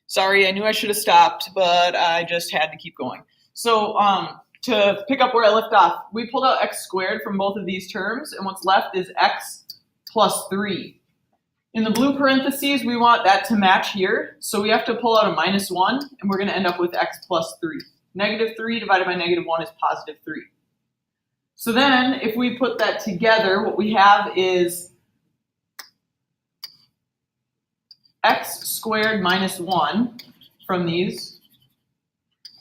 Sorry, I knew I should have stopped, but I just had to keep going. So to pick up where I left off, we pulled out x squared from both of these terms, and what's left is x plus 3. In the blue parentheses, we want that to match here, so we have to pull out a minus 1, and we're going to end up with x plus 3. Negative 3 divided by negative 1 is positive 3. So then, if we put that together, what we have is x squared minus 1 from these,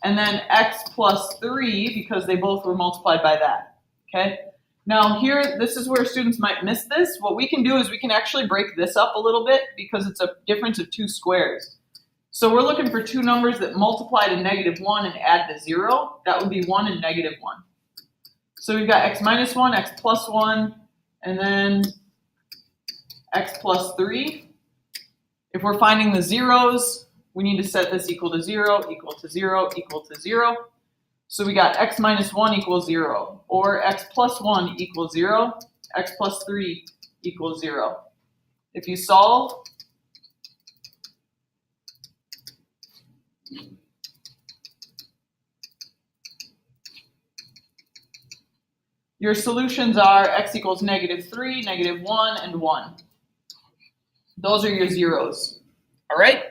and then x plus 3 because they both were multiplied by that, okay? Now here, this is where students might miss this. What we can do is we can actually break this up a little bit because it's a difference of 2 squares. So we're looking for two numbers that multiply to negative 1 and add to 0. That would be 1 and negative 1. So we've got x minus 1, x plus 1, and then x plus 3. If we're finding the zeros, we need to set this equal to 0, equal to 0, equal to 0. So we got x minus 1 equals 0, or x plus 1 equals 0, x plus 3 equals 0. If you solve, your solutions are x equals negative 3, negative 1, and 1. Those are your zeros. All right?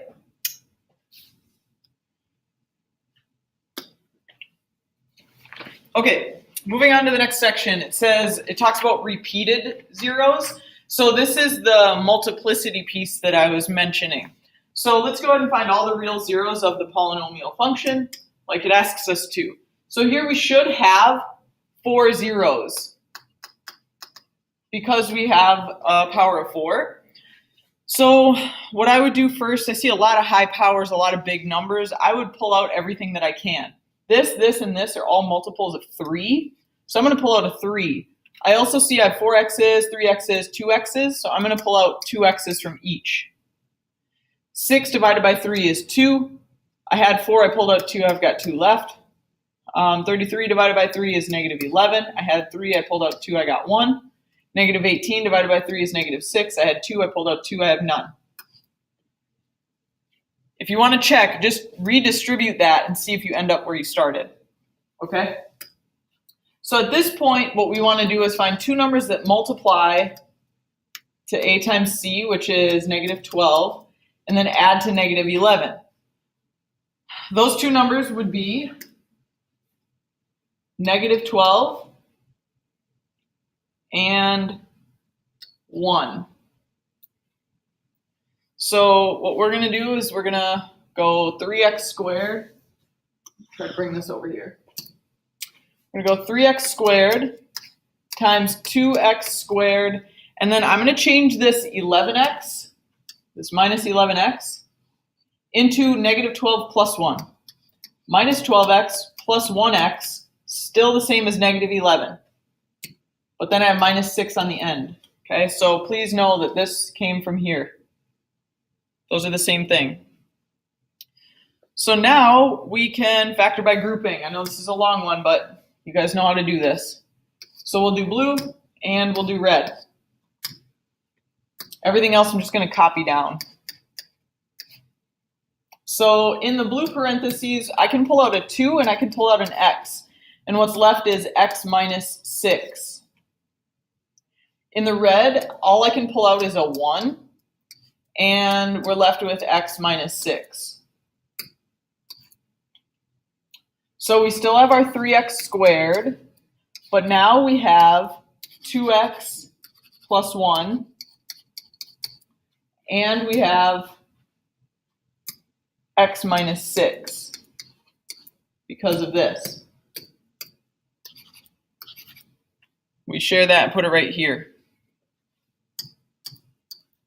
Okay, moving on to the next section. It talks about repeated zeros. So this is the multiplicity piece that I was mentioning. So let's go ahead and find all the real zeros of the polynomial function, like it asks us to. So here we should have 4 zeros because we have a power of 4. So what I would do first, I see a lot of high powers, a lot of big numbers. I would pull out everything that I can. This, and this are all multiples of 3. So I'm going to pull out a 3. I also see I have 4x's, 3x's, 2x's. So I'm going to pull out 2x's from each. 6 divided by 3 is 2. I had 4, I pulled out 2, I've got 2 left. 33 divided by 3 is negative 11. I had 3, I pulled out 2, I got 1. Negative 18 divided by 3 is negative 6. I had 2, I pulled out 2, I have none. If you want to check, just redistribute that and see if you end up where you started. Okay? So at this point, what we want to do is find two numbers that multiply to a times c, which is negative 12, and then add to negative 11. Those two numbers would be negative 12 and 1. So what we're going to do is we're going to go 3x squared. Try to bring this over here. We're going to go 3x squared times 2x squared. And then I'm going to change this 11x, this minus 11x, into negative 12 plus 1. Minus 12x plus 1x, still the same as negative 11. But then I have minus 6 on the end. Okay, so please know that this came from here. Those are the same thing. So now we can factor by grouping. I know this is a long one, but you guys know how to do this. So we'll do blue and we'll do red. Everything else I'm just going to copy down. So in the blue parentheses, I can pull out a 2 and I can pull out an x. And what's left is x minus 6. In the red, all I can pull out is a 1. And we're left with x minus 6. So we still have our 3x squared, but now we have 2x plus 1, and we have x minus 6 because of this. We share that and put it right here.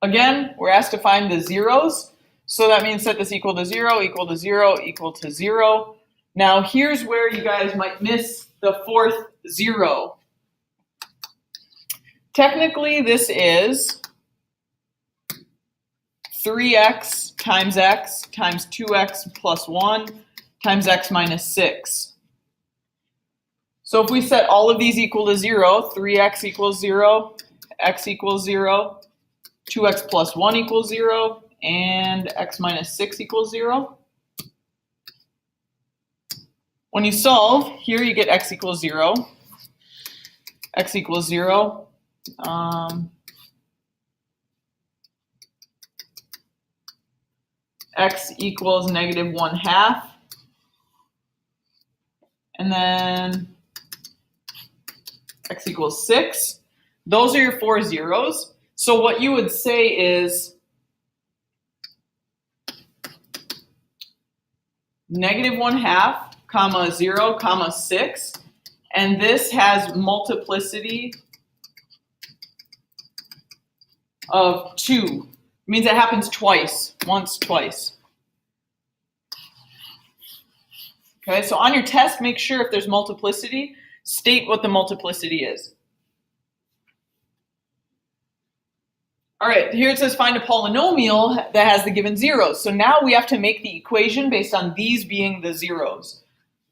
Again, we're asked to find the zeros, so that means set this equal to 0, equal to 0, equal to 0. Now here's where you guys might miss the fourth 0. Technically, this is 3x times 2x plus 1 times x minus 6. So if we set all of these equal to 0, 3x equals 0, x equals 0, 2x plus 1 equals 0, and x minus 6 equals 0. When you solve, here you get x equals 0. X equals 0. X equals negative 1/2. And then x equals 6. Those are your 4 zeros. So what you would say is negative 1/2, comma 0, comma 6. And this has multiplicity of 2. It means it happens twice, once, twice. Okay, so on your test, make sure if there's multiplicity, state what the multiplicity is. All right, here it says find a polynomial that has the given zeros. So now we have to make the equation based on these being the zeros.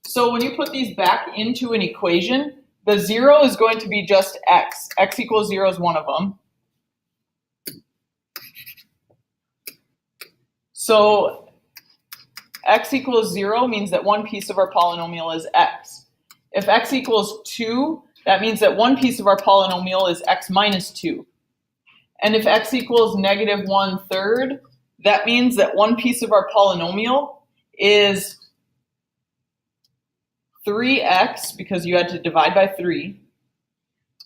So when you put these back into an equation, the 0 is going to be just x. X equals 0 is one of them. So x equals 0 means that one piece of our polynomial is x. If x equals 2, that means that one piece of our polynomial is x minus 2. And if x equals negative 1/3, that means that one piece of our polynomial is 3x, because you had to divide by 3,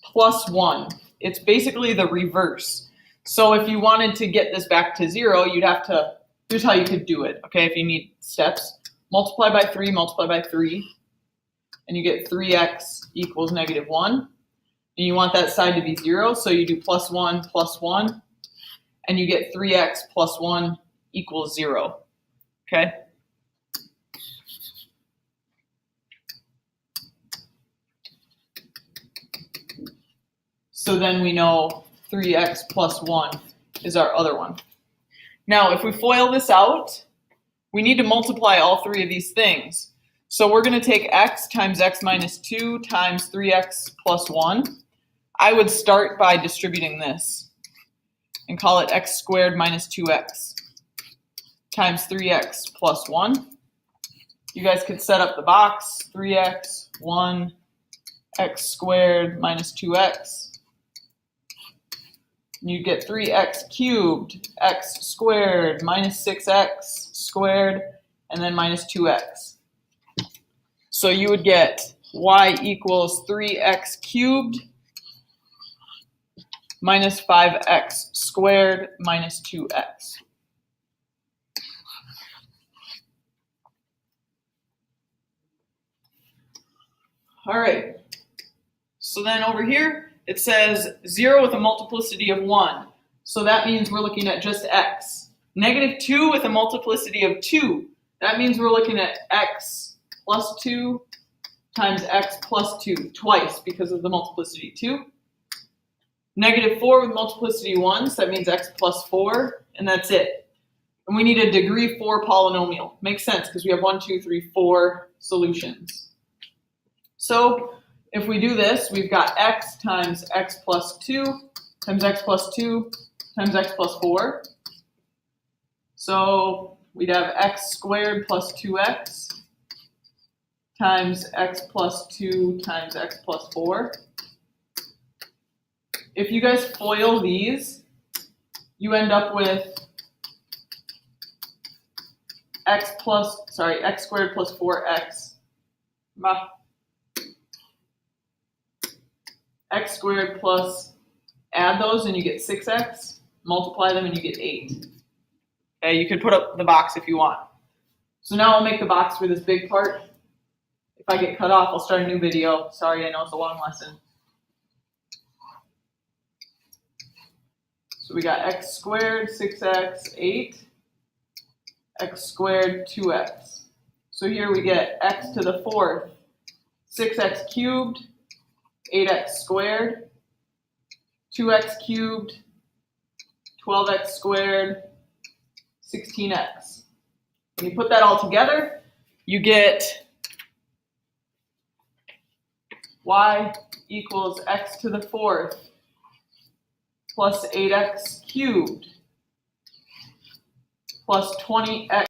plus 1. It's basically the reverse. So if you wanted to get this back to 0, you'd have to, here's how you could do it, okay, if you need steps. Multiply by 3, and you get 3x equals negative 1. And you want that side to be 0, so you do plus 1, and you get 3x plus 1 equals 0, okay? So then we know 3x plus 1 is our other one. Now, if we FOIL this out, we need to multiply all three of these things. So we're going to take x times x minus 2 times 3x plus 1. I would start by distributing this and call it x squared minus 2x times 3x plus 1. You guys could set up the box, 3x, 1, x squared minus 2x. You get 3x cubed, x squared minus 6x squared, and then minus 2x. So you would get y equals 3x cubed minus 5x squared minus 2x. All right, so then over here, it says 0 with a multiplicity of 1. So that means we're looking at just x. Negative 2 with a multiplicity of 2. That means we're looking at x plus 2 times x plus 2, twice because of the multiplicity 2. Negative 4 with multiplicity 1, so that means x plus 4, and that's it. And we need a degree 4 polynomial. Makes sense because we have 1, 2, 3, 4 solutions. So if we do this, we've got x times x plus 2 times x plus 2 times x plus 4. So we'd have x squared plus 2x times x plus 2 times x plus 4. If you guys FOIL these, you end up with x squared plus 4x. X squared plus, add those and you get 6x, multiply them and you get 8. Okay, you can put up the box if you want. So now I'll make the box for this big part. If I get cut off, I'll start a new video. Sorry, I know it's a long lesson. So we got x squared, 6x, 8, x squared, 2x. So here we get x to the 4th, 6x cubed, 8x squared, 2x cubed, 12x squared, 16x. When you put that all together, you get y equals x to the 4th plus 8x cubed plus 20x